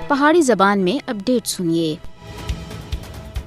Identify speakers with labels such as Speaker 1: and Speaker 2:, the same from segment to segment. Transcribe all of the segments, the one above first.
Speaker 1: پہاڑی زبان میں اپڈیٹ سنیے۔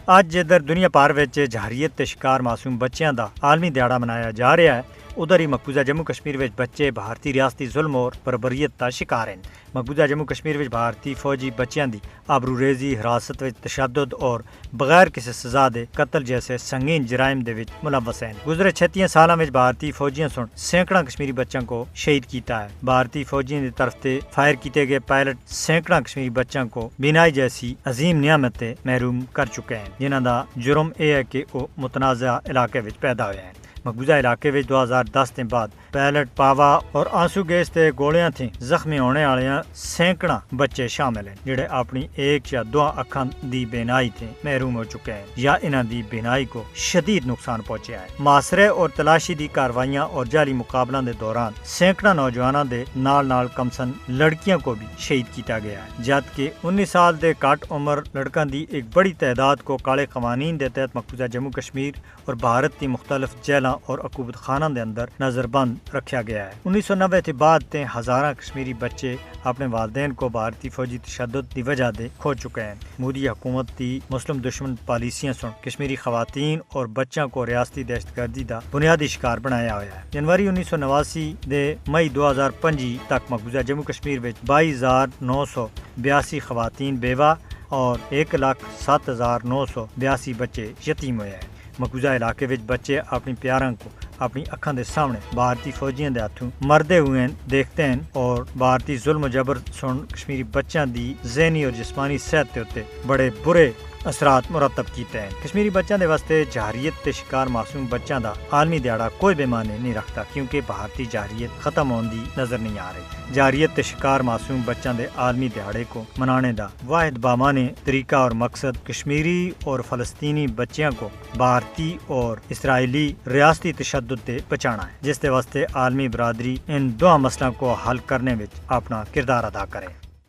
Speaker 2: اج جدھر دنیا بھر وچ جارحیت تے شکار معصوم بچیاں دا عالمی دیہڑا منایا جا رہا ہے، ادھر ہی مقبوضہ جموں کشمیر وچ بچے بھارتی ریاستی ظلم اور بربریت دا شکار ہیں۔ مقبوضہ جموں کشمیر وچ بھارتی فوجی بچیاں دی آبروریزی، حراست وچ تشدد اور بغیر کسی سزا دے قتل جیسے سنگین جرائم دے وچ ملوث ہیں۔ گزرے 36 سالاں وچ بھارتی فوجیاں سن سینکڑا کشمیری بچوں کو شہید کیتا ہے۔ بھارتی فوجیاں دی طرف تے فائر کیتے گئے پائلٹ سینکڑا کشمیری بچوں کو بینائی جیسی عظیم نعمت تے محروم کر چکے ہیں، جنہاں دا جرم اے ہے کہ وہ متنازع علاقے وچ پیدا ہوئے ہیں۔ مقبوضہ علاقے وچ 2010 دے بعد پیلٹ، پاوا اور آنسو گیس تے گولیاں تھیں زخمی ہونے والیاں سینکڑا بچے شامل ہیں، جڑے اپنی ایک یا دو اکھاں دی بینائی تے محروم ہو چکے ہیں یا انہاں دی بینائی کو شدید نقصان پہنچیا ہے۔ محاصرے اور تلاشی دی کاروائیاں اور جعلی مقابلوں دے دوران سینکڑا نوجواناں دے نال کمسن لڑکیاں کو بھی شہید کیتا گیا ہے، جبکہ 19 سال دے کٹ عمر لڑکاں دی ایک بڑی تعداد کو کالے قوانین دے تحت مقبوضہ جموں کشمیر اور بھارت کی مختلف جیلاں اور عقوبت خانہ دے اندر نظر بند رکھا گیا ہے۔ 1990 کے بعد تے ہزاراں کشمیری بچے اپنے والدین کو بھارتی فوجی تشدد دی وجہ دے کھو چکے ہیں۔ مودی حکومت دی مسلم دشمن پالیسیاں سن کشمیری خواتین اور بچوں کو ریاستی دہشت گردی دا بنیادی شکار بنایا ہوا ہے۔ جنوری 1989 دے مئی 2025 تک مقبوضہ جموں کشمیر وچ 22,982 خواتین بیوہ اور 1,07,982 بچے یتیم ہوئے ہیں۔ مقبوضہ علاقے وچ بچے اپنی پیاراں کو اپنی اکھاں دے سامنے بھارتی فوجیاں دے ہاتھوں مردے ہوئے دیکھتے ہیں اور بھارتی ظلم و جبر سن کشمیری بچیاں دی ذہنی اور جسمانی صحت تے اوتے بڑے برے اثرات مرتب کیتے ہیں۔ کشمیری بچوں دے واسطے جارحیت تے شکار معصوم بچوں دا عالمی دیہڑا کوئی بے معنی نہیں رکھتا، کیونکہ بھارتی جارحیت ختم ہوندی نظر نہیں آ رہی۔ جارحیت تے شکار معصوم بچوں دے عالمی دیہڑے کو منانے دا واحد بامعنی طریقہ اور مقصد کشمیری اور فلسطینی بچیاں کو بھارتی اور اسرائیلی ریاستی تشدد تے بچانا ہے، جس دے واسطے عالمی برادری ان دو مسئلوں کو حل کرنے وچ اپنا کردار ادا کرے۔